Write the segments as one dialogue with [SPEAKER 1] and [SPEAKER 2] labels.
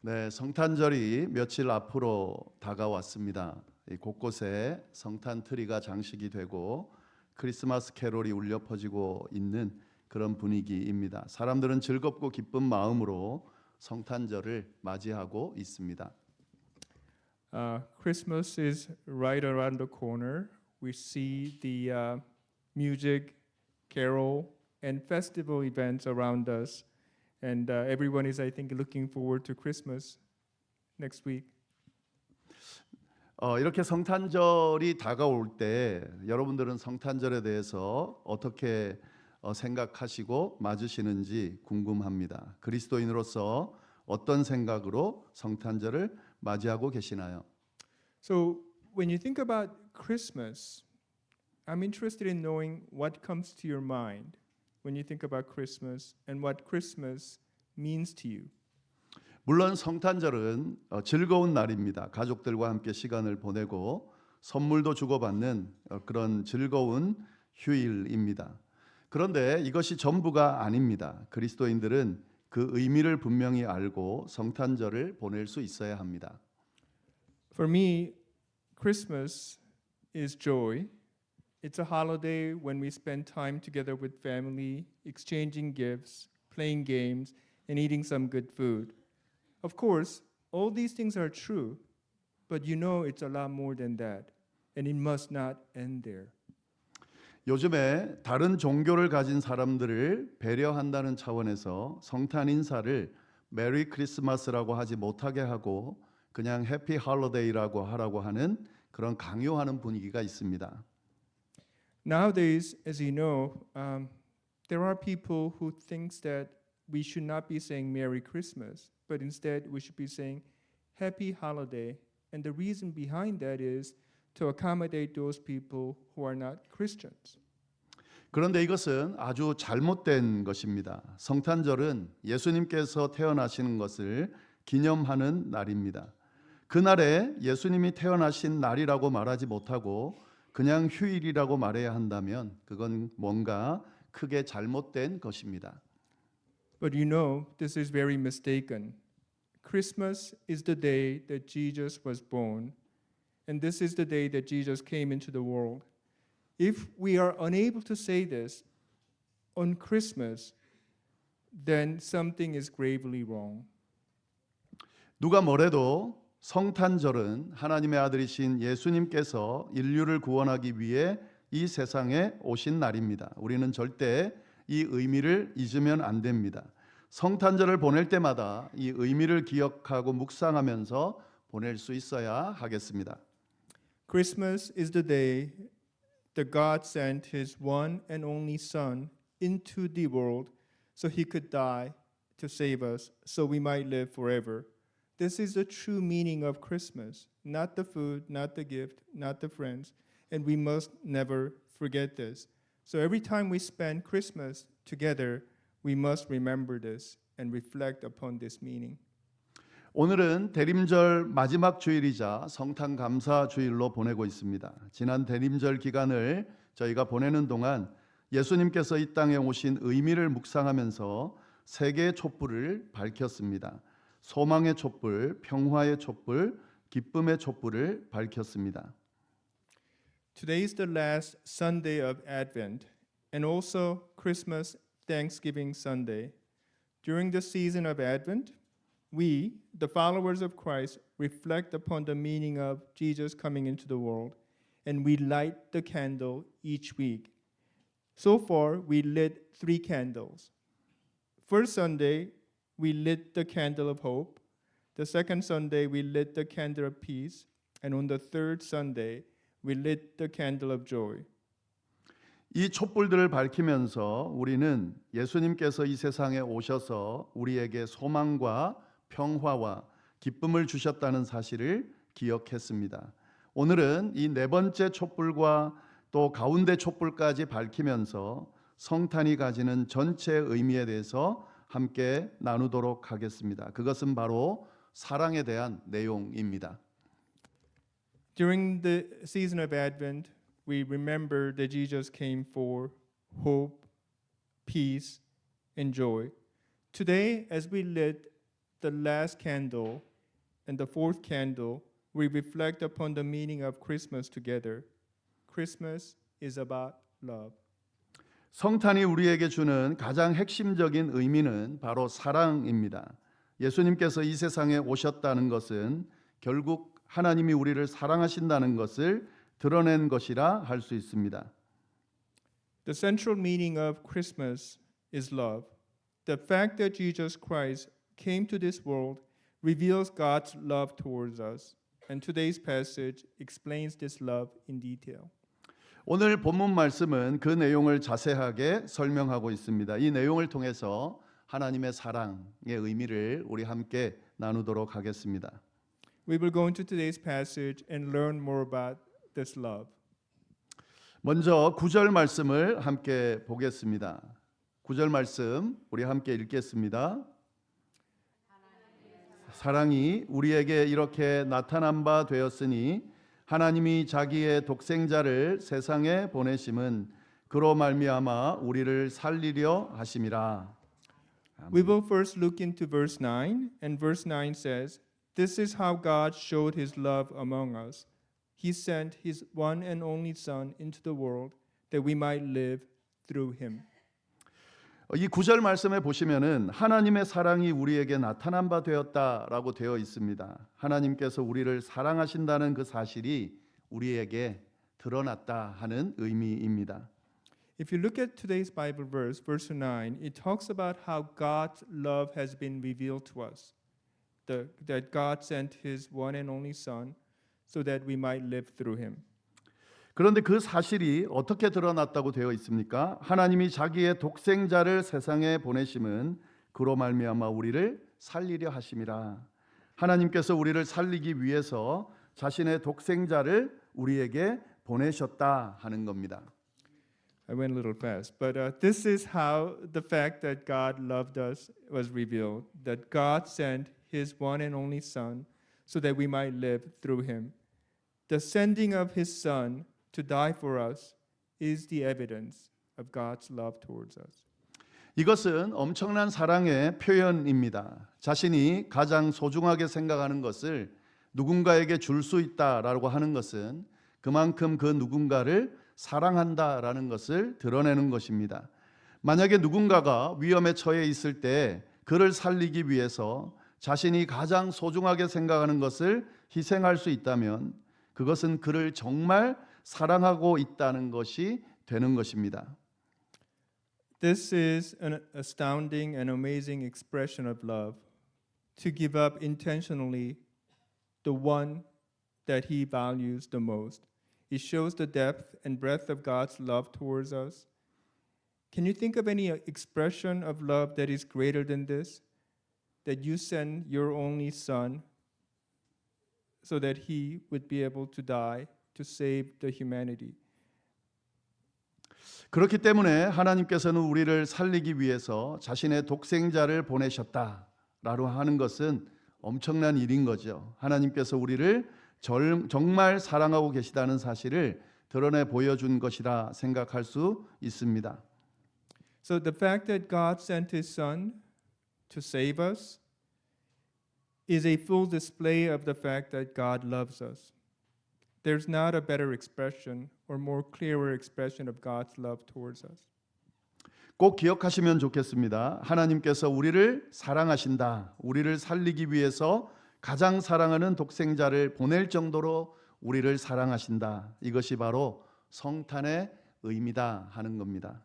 [SPEAKER 1] 네, 성탄절이 며칠 앞으로 다가왔습니다. 곳곳에 성탄 트리가 장식이 되고 크리스마스 캐롤이 울려 퍼지고 있는 그런 분위기입니다. 사람들은 즐겁고 기쁜 마음으로 성탄절을 맞이하고 있습니다.
[SPEAKER 2] Christmas is right around the corner. We see the music, carol, and festival events around us. And everyone is, I think, looking forward to Christmas next week.
[SPEAKER 1] 이렇게 성탄절이 다가올 때 여러분들은 성탄절에 대해서 어떻게 생각하시고 맞으시는지 궁금합니다. 그리스도인으로서 어떤 생각으로 성탄절을 맞이하고 계시나요?
[SPEAKER 2] So when you think about Christmas, I'm interested in knowing what comes to your mind when you think about Christmas and what Christmas means to you.
[SPEAKER 1] 물론 성탄절은 즐거운 날입니다. 가족들과 함께 시간을 보내고 선물도 주고받는 그런 즐거운 휴일입니다. 그런데 이것이 전부가 아닙니다. 그리스도인들은 그 의미를 분명히 알고 성탄절을 보낼 수 있어야 합니다.
[SPEAKER 2] For me, Christmas is joy. It's a holiday when we spend time together with family, exchanging gifts, playing games, and eating some good food. Of course, all these things are true, but you know it's a lot more than that, and it must not end there.
[SPEAKER 1] 요즘에 다른 종교를 가진 사람들을 배려한다는 차원에서 성탄 인사를 메리 크리스마스라고 하지 못하게 하고 그냥 해피 할로데이라고 하라고 하는 그런 강요하는 분위기가 있습니다.
[SPEAKER 2] Nowadays, as you know, there are people who thinks that we should not be saying Merry Christmas, but instead we should be saying Happy Holiday. And the reason behind that is to accommodate those people who are not Christians.
[SPEAKER 1] 그런데 이것은 아주 잘못된 것입니다. 성탄절은 예수님께서 태어나시는 것을 기념하는 날입니다. 그날에 예수님이 태어나신 날이라고 말하지 못하고 그냥 휴일이라고 말해야 한다면 그건 뭔가 크게 잘못된 것입니다.
[SPEAKER 2] But you know, this is very mistaken. Christmas is the day that Jesus was born, and this is the day that Jesus came into the world. If we are unable to say this on Christmas, then something is gravely wrong.
[SPEAKER 1] 누가 뭐래도 성탄절은 하나님의 아들이신 예수님께서 인류를 구원하기 위해 이 세상에 오신 날입니다. 우리는 절대 이 의미를 잊으면 안 됩니다. 성탄절을 보낼 때마다 이 의미를 기억하고 묵상하면서 보낼 수 있어야 하겠습니다.
[SPEAKER 2] Christmas is the day that God sent his one and only Son into the world so he could die to save us, so we might live forever. This is the true meaning of Christmas, not the food, not the gift, not the friends, and we must never forget this. So every time we spend Christmas together, we must remember this and reflect upon this meaning.
[SPEAKER 1] 오늘은 대림절 마지막 주일이자 성탄 감사 주일로 보내고 있습니다. 지난 대림절 기간을 저희가 보내는 동안 예수님께서 이 땅에 오신 의미를 묵상하면서 세 개의 촛불을 밝혔습니다. 소망의 촛불, 평화의 촛불, 기쁨의 촛불을 밝혔습니다.
[SPEAKER 2] Today is the last Sunday of Advent and also Christmas Thanksgiving Sunday. During the season of Advent, we, the followers of Christ, reflect upon the meaning of Jesus coming into the world, and we light the candle each week. So far, we lit 3 candles. First Sunday, we lit the candle of hope. The second Sunday, we lit the candle of peace. And on the third Sunday, we lit the candle of joy.
[SPEAKER 1] 이 촛불들을 밝히면서 우리는 예수님께서 이 세상에 오셔서 우리에게 소망과 평화와 기쁨을 주셨다는 사실을 기억했습니다. 오늘은 이 네 번째 촛불과 또 가운데 촛불까지 밝히면서 성탄이 가지는 전체 의미에 대해서 함께 나누도록 하겠습니다. 그것은 바로 사랑에 대한 내용입니다.
[SPEAKER 2] During the season of Advent, we remember that Jesus came for hope, peace, and joy. Today, as we lit the last candle and the fourth candle, we reflect upon the meaning of Christmas together. Christmas is about love.
[SPEAKER 1] 성탄이 우리에게 주는 가장 핵심적인 의미는 바로 사랑입니다. 예수님께서 이 세상에 오셨다는 것은 결국 하나님이 우리를 사랑하신다는 것을 드러낸 것이라 할 수 있습니다.
[SPEAKER 2] The central meaning of Christmas is love. The fact that Jesus Christ came to this world reveals God's love towards us, and today's passage explains this love in detail.
[SPEAKER 1] 오늘 본문 말씀은 그 내용을 자세하게 설명하고 있습니다. 이 내용을 통해서 하나님의 사랑의 의미를 우리 함께 나누도록 하겠습니다.
[SPEAKER 2] We will go into today's passage and learn more about this love.
[SPEAKER 1] 먼저 9절 말씀을 함께 보겠습니다. 9절 말씀 우리 함께 읽겠습니다. 사랑이 우리에게 이렇게 나타난 바 되었으니 하나님이 자기의 독생자를 세상에 보내심은 그로 말미암아 우리를 살리려 하심이라.
[SPEAKER 2] We will first look into verse 9, and verse 9 says, "This is how God showed his love among us. He sent his one and only Son into the world that we might live through him."
[SPEAKER 1] 이 9절 말씀에 보시면은 하나님의 사랑이 우리에게 나타난 바 되었다라고 되어 있습니다. 하나님께서 우리를 사랑하신다는 그 사실이 우리에게 드러났다 하는 의미입니다.
[SPEAKER 2] If you look at today's Bible verse, verse 9, it talks about how God's love has been revealed to us. That God sent his one and only Son so that we might live through him.
[SPEAKER 1] 그런데 그 사실이 어떻게 드러났다고 되어 있습니까? 하나님이 자기의 독생자를 세상에 보내심은 그로 말미암아 우리를 살리려 하심이라. 하나님께서 우리를 살리기 위해서 자신의 독생자를 우리에게 보내셨다 하는 겁니다.
[SPEAKER 2] I went a little fast, but this is how the fact that God loved us was revealed. That God sent his one and only Son so that we might live through him. The sending of his Son to die for us is the evidence of God's love towards us.
[SPEAKER 1] 이것은 엄청난 사랑의 표현입니다. 자신이 가장 소중하게 생각하는 것을 누군가에게 줄 수 있다라고 하는 것은 그만큼 그 누군가를 사랑한다라는 것을 드러내는 것입니다. 만약에 누군가가 위험에 처해 있을 때 그를 살리기 위해서 자신이 가장 소중하게 생각하는 것을 희생할 수 있다면 그것은 그를 정말 사랑하고 있다는 것이 되는 것입니다.
[SPEAKER 2] This is an astounding and amazing expression of love, to give up intentionally the one that he values the most. It shows the depth and breadth of God's love towards us. Can you think of any expression of love that is greater than this? That you send your only Son so that he would be able to die to save the humanity.
[SPEAKER 1] 그렇기 때문에 하나님께서는 우리를 살리기 위해서 자신의 독생자를 보내셨다라고 하는 것은 엄청난 일인 거죠. 하나님께서 우리를 정말 사랑하고 계시다는 사실을 드러내 보여준 것이라 생각할 수 있습니다.
[SPEAKER 2] So the fact that God sent his Son to save us is a full display of the fact that God loves us. There's not a better expression or more clearer expression of God's love towards us.
[SPEAKER 1] 꼭 기억하시면 좋겠습니다. 하나님께서 우리를 사랑하신다. 우리를 살리기 위해서 가장 사랑하는 독생자를 보낼 정도로 우리를 사랑하신다. 이것이 바로 성탄의 의미다 하는 겁니다.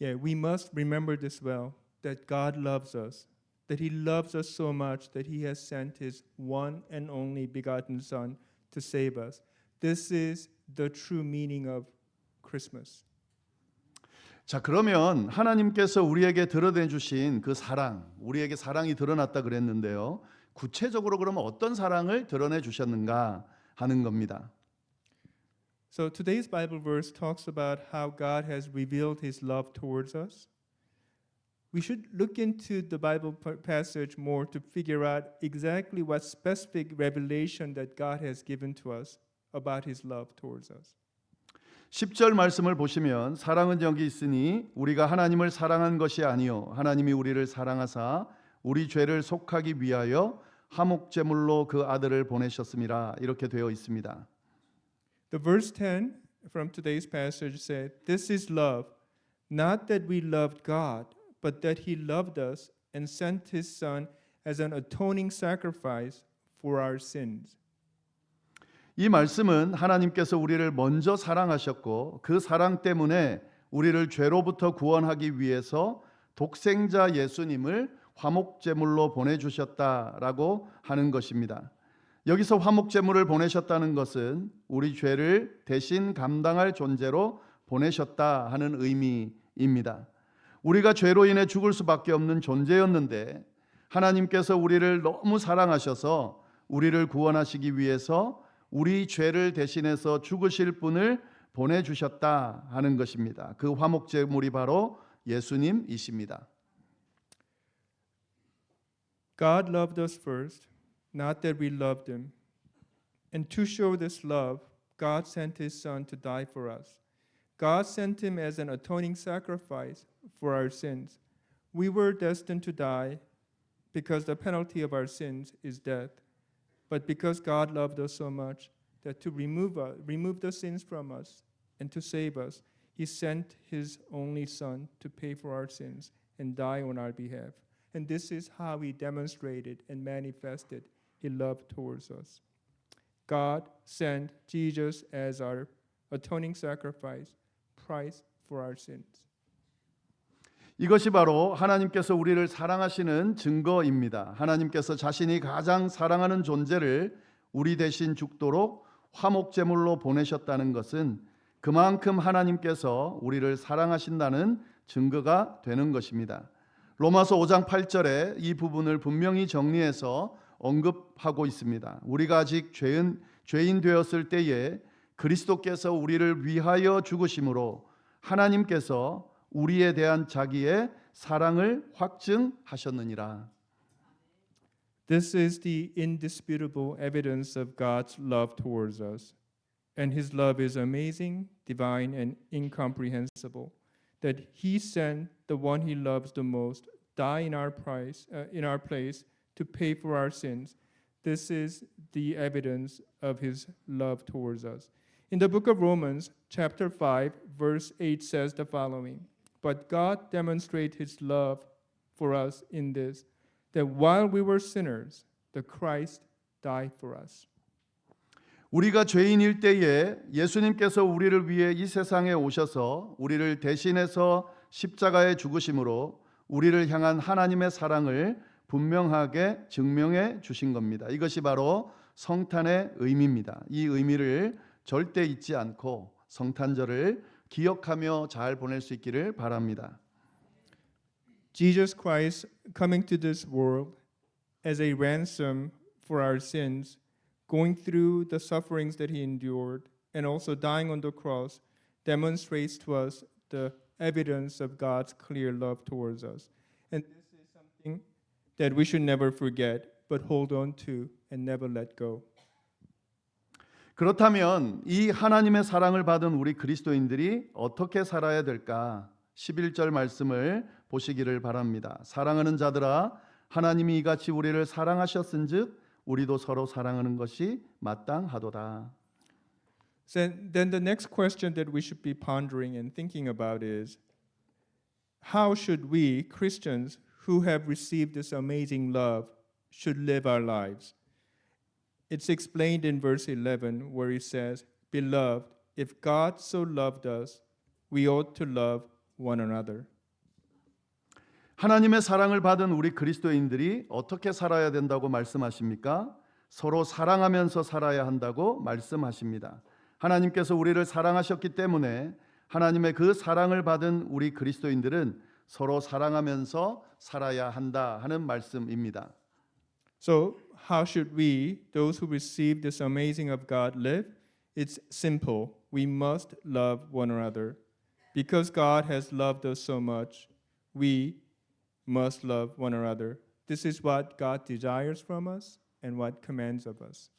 [SPEAKER 2] Yeah, we must remember this well, that God loves us, that he loves us so much that he has sent his one and only begotten Son to save us. This is the true meaning of Christmas.
[SPEAKER 1] 자, 그러면 하나님께서 우리에게 드러내 주신 그 사랑, 우리에게 사랑이 드러났다 그랬는데요. 구체적으로 그러면 어떤 사랑을 드러내 주셨는가 하는 겁니다.
[SPEAKER 2] So today's Bible verse talks about how God has revealed his love towards us. We should look into the Bible passage more to figure out exactly what specific revelation that God has given to us about his love towards us.
[SPEAKER 1] 10절 말씀을 보시면 사랑은 여기 있으니 우리가 하나님을 사랑한 것이 아니요 하나님이 우리를 사랑하사 우리 죄를 속하기 위하여 화목제물로 그 아들을 보내셨음이라 이렇게 되어 있습니다.
[SPEAKER 2] The verse 10 from today's passage said, "This is love, not that we loved God, but that he loved us and sent his son as an atoning sacrifice for our sins."
[SPEAKER 1] 이 말씀은 하나님께서 우리를 먼저 사랑하셨고 그 사랑 때문에 우리를 죄로부터 구원하기 위해서 독생자 예수님을 화목제물로 보내주셨다라고 하는 것입니다. 여기서 화목제물을 보내셨다는 것은 우리 죄를 대신 감당할 존재로 보내셨다 하는 의미입니다. 우리가 죄로 인해 죽을 수밖에 없는 존재였는데 하나님께서 우리를 너무 사랑하셔서 우리를 구원하시기 위해서 우리 죄를 대신해서 죽으실 분을 보내주셨다 하는 것입니다. 그 화목제물이 바로 예수님이십니다.
[SPEAKER 2] God loved us first, not that we loved him. And to show this love, God sent his son to die for us. God sent him as an atoning sacrifice for our sins. We were destined to die because the penalty of our sins is death. But because God loved us so much that to remove the sins from us and to save us, he sent his only son to pay for our sins and die on our behalf. And this is how he demonstrated and manifested his love towards us. God sent Jesus as our atoning sacrifice, price for our sins.
[SPEAKER 1] 이것이 바로 하나님께서 우리를 사랑하시는 증거입니다. 하나님께서 자신이 가장 사랑하는 존재를 우리 대신 죽도록 화목제물로 보내셨다는 것은 그만큼 하나님께서 우리를 사랑하신다는 증거가 되는 것입니다. 로마서 5장 8절에 이 부분을 분명히 정리해서 언급하고 있습니다. 우리가 아직 죄인 되었을 때에 그리스도께서 우리를 위하여 죽으심으로 하나님께서 우리에 대한 자기의 사랑을 확증하셨느니라.
[SPEAKER 2] This is the indisputable evidence of God's love towards us. And his love is amazing, divine, and incomprehensible. That he sent the one he loves the most die in our place to pay for our sins. This is the evidence of his love towards us. In the book of Romans, chapter 5, verse 8 says the following: "But God demonstrates his love for us in this, that while we were sinners, the Christ died for us."
[SPEAKER 1] 우리가 죄인일 때에 예수님께서 우리를 위해 이 세상에 오셔서 우리를 대신해서 십자가에 죽으심으로 우리를 향한 하나님의 사랑을 분명하게 증명해 주신 겁니다. 이것이 바로 성탄의 의미입니다. 이 의미를 절대 잊지 않고 성탄절을 기억하며 잘 보낼 수 있기를 바랍니다.
[SPEAKER 2] Jesus Christ coming to this world as a ransom for our sins, going through the sufferings that he endured, and also dying on the cross, demonstrates to us the evidence of God's clear love towards us. And this is something that we should never forget, but hold on to and never let go.
[SPEAKER 1] 그렇다면 이 하나님의 사랑을 받은 우리 그리스도인들이 어떻게 살아야 될까? 11절 말씀을 보시기를 바랍니다. 사랑하는 자들아, 하나님이 이같이 우리를 사랑하셨은즉 우리도 서로 사랑하는 것이 마땅하도다.
[SPEAKER 2] Then the next question that we should be pondering and thinking about is, how should we, Christians who have received this amazing love, should live our lives? It's explained in verse 11 where he says, "Beloved, if God so loved us, we ought to love one another."
[SPEAKER 1] 하나님의 사랑을 받은 우리 그리스도인들이 어떻게 살아야 된다고 말씀하십니까? 서로 사랑하면서 살아야 한다고 말씀하십니다. 하나님께서 우리를 사랑하셨기 때문에 하나님의 그 사랑을 받은 우리 그리스도인들은 서로 사랑하면서 살아야 한다 하는 말씀입니다.
[SPEAKER 2] So, how should we, those who receive this amazing of God, live? It's simple. We must love one another. Because God has loved us so much, we must love one another. This is what God desires from us and what commands of us.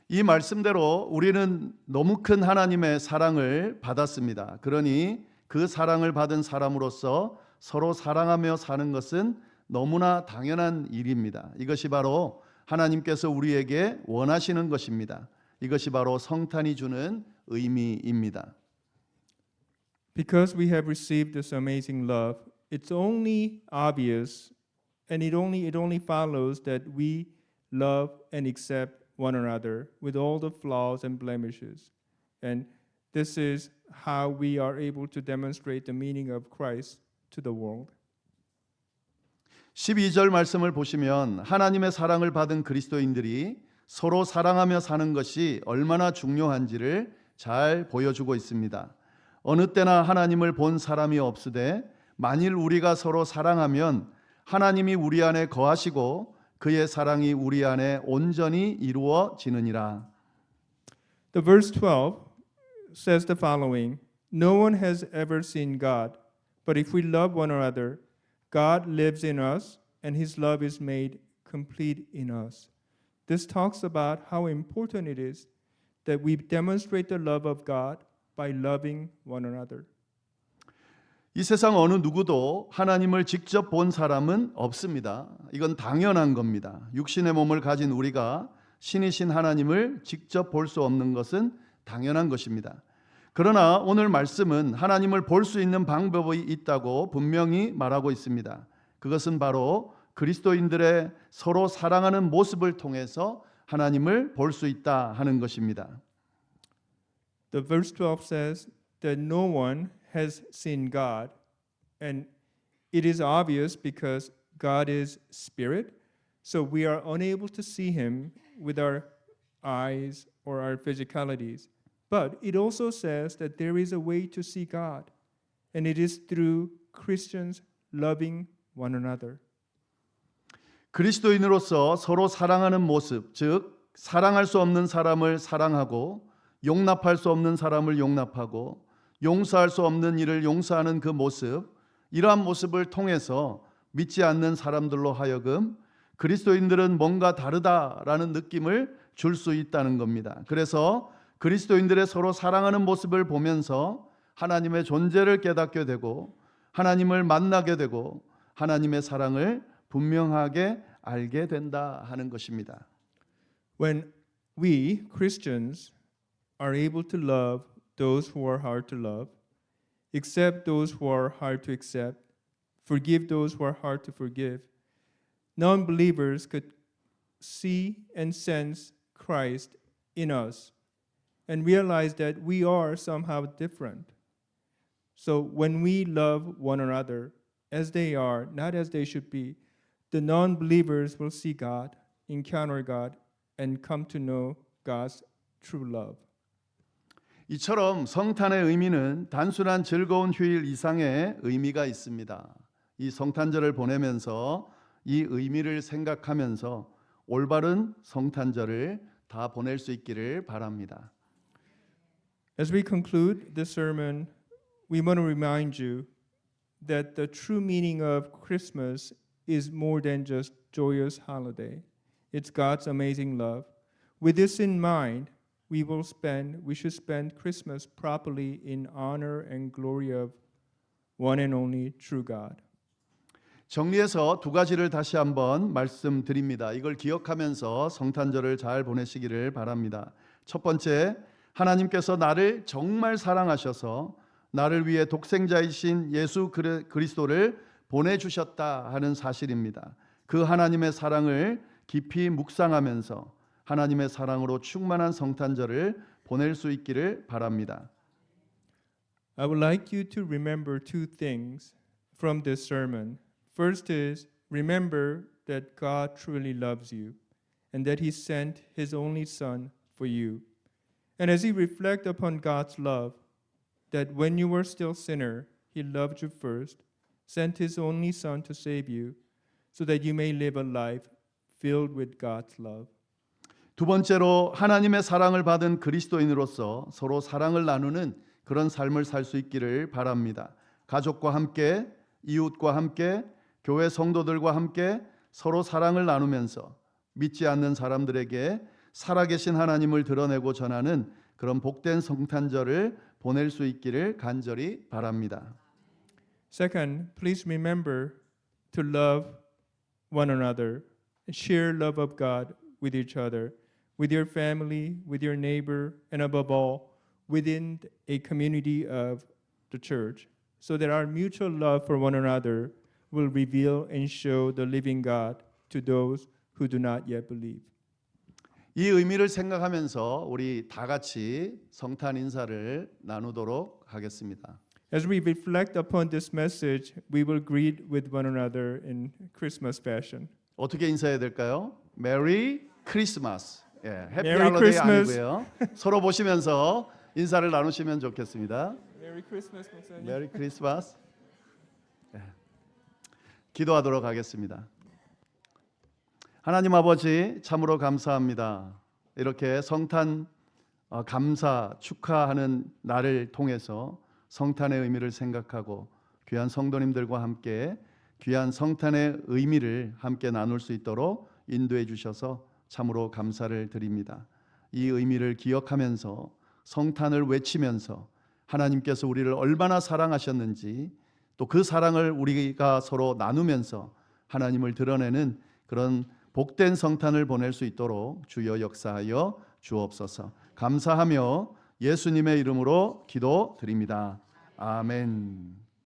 [SPEAKER 1] 이 말씀대로 우리는 너무 큰 하나님의 사랑을 받았습니다. 그러니 그 사랑을 받은 사람으로서 서로 사랑하며 사는 것은 너무나 당연한 일입니다. 이것이 바로 하나님께서 우리에게 원하시는 것입니다. 이것이 바로 성탄이 주는 의미입니다.
[SPEAKER 2] Because we have received this amazing love, it's only obvious and it only follows that we love and accept one another with all the flaws and blemishes. And this is how we are able to demonstrate the meaning of Christ to the world.
[SPEAKER 1] 12절 말씀을 보시면 하나님의 사랑을 받은 그리스도인들이 서로 사랑하며 사는 것이 얼마나 중요한지를 잘 보여주고 있습니다. 어느 때나 하나님을 본 사람이 없으되 만일 우리가 서로 사랑하면 하나님이 우리 안에 거하시고 그의 사랑이 우리 안에 온전히 이루어지느니라.
[SPEAKER 2] The verse 12 says the following: No one has ever seen God, but if we love one another, God lives in us, and his love is made complete in us. This talks about how important it is that we demonstrate the love of God by loving one another.
[SPEAKER 1] 이 세상 어느 누구도 하나님을 직접 본 사람은 없습니다. 이건 당연한 겁니다. 육신의 몸을 가진 우리가 신이신 하나님을 직접 볼 수 없는 것은 당연한 것입니다. 그러나 오늘 말씀은 하나님을 볼 수 있는 방법이 있다고 분명히 말하고 있습니다. 그것은 바로 그리스도인들의 서로 사랑하는 모습을 통해서 하나님을 볼 수 있다 하는 것입니다.
[SPEAKER 2] The verse 12 says that no one has seen God, and it is obvious because God is spirit, so we are unable to see him with our eyes or our physicalities. But it also says that there is a way to see God, and it is through Christians loving one another.
[SPEAKER 1] 그리스도인으로서 서로 사랑하는 모습, 즉 사랑할 수 없는 사람을 사랑하고 용납할 수 없는 사람을 용납하고 용서할 수 없는 일을 용서하는 그 모습, 이러한 모습을 통해서 믿지 않는 사람들로 하여금 그리스도인들은 뭔가 다르다라는 느낌을 줄 수 있다는 겁니다. 그래서 그리스도인들의 서로 사랑하는 모습을 보면서 하나님의 존재를 깨닫게 되고 하나님을 만나게 되고 하나님의 사랑을 분명하게 알게 된다 하는 것입니다.
[SPEAKER 2] When we, Christians, are able to love those who are hard to love, accept those who are hard to accept, forgive those who are hard to forgive, non-believers could see and sense Christ in us and realize that we are somehow different. So when we love one another as they are, not as they should be, the non-believers will see God, encounter God, and come to know God's true love.
[SPEAKER 1] 이처럼 성탄의 의미는 단순한 즐거운 휴일 이상의 의미가 있습니다. 이 성탄절을 보내면서 이 의미를 생각하면서 올바른 성탄절을 다 보낼 수 있기를 바랍니다.
[SPEAKER 2] As we conclude this sermon, we want to remind you that the true meaning of Christmas is more than just joyous holiday. It's God's amazing love. With this in mind, we should spend Christmas properly in honor and glory of one and only true God.
[SPEAKER 1] 정리해서 두 가지를 다시 한번 말씀드립니다. 이걸 기억하면서 성탄절을 잘 보내시기를 바랍니다. 첫 번째, 하나님께서 나를 정말 사랑하셔서 나를 위해 독생자이신 예수 그리스도를 보내주셨다 하는 사실입니다. 그 하나님의 사랑을 깊이 묵상하면서 하나님의 사랑으로 충만한 성탄절을 보낼 수 있기를 바랍니다.
[SPEAKER 2] I would like you to remember two things from this sermon. First is, remember that God truly loves you and that he sent his only Son for you. And as you reflect upon God's love, that when you were still sinner, he loved you first, sent his only Son to save you, so that you may live a life filled with God's love.
[SPEAKER 1] 두 번째로 하나님의 사랑을 받은 그리스도인으로서 서로 사랑을 나누는 그런 삶을 살 수 있기를 바랍니다. 가족과 함께, 이웃과 함께, 교회 성도들과 함께 서로 사랑을 나누면서 믿지 않는 사람들에게 살아계신 하나님을 드러내고 전하는 그런 복된 성탄절을 보낼 수 있기를 간절히 바랍니다.
[SPEAKER 2] Second, please remember to love one another, share love of God with each other, with your family, with your neighbor, and above all, within a community of the church, so that our mutual love for one another will reveal and show the living God to those who do not yet believe.
[SPEAKER 1] 이 의미를 생각하면서 우리 다 같이 성탄 인사를 나누도록 하겠습니다.
[SPEAKER 2] As we reflect upon this message, we will greet with one another in Christmas fashion.
[SPEAKER 1] 어떻게 인사해야 될까요? 메리 크리스마스. 예, 해피
[SPEAKER 2] Merry
[SPEAKER 1] 할로데이
[SPEAKER 2] Christmas.
[SPEAKER 1] 아니고요. 서로 보시면서 인사를 나누시면 좋겠습니다.
[SPEAKER 2] Merry Christmas, 목사님.
[SPEAKER 1] 메리 크리스마스. 예. 기도하도록 하겠습니다. 하나님 아버지 참으로 감사합니다. 이렇게 성탄 감사 축하하는 날을 통해서 성탄의 의미를 생각하고 귀한 성도님들과 함께 귀한 성탄의 의미를 함께 나눌 수 있도록 인도해 주셔서 참으로 감사를 드립니다. 이 의미를 기억하면서 성탄을 외치면서 하나님께서 우리를 얼마나 사랑하셨는지 또 그 사랑을 우리가 서로 나누면서 하나님을 드러내는 그런 복된 성탄을 보낼 수 있도록 주여 역사하여 주옵소서. 감사하며 예수님의 이름으로 기도드립니다. 아멘.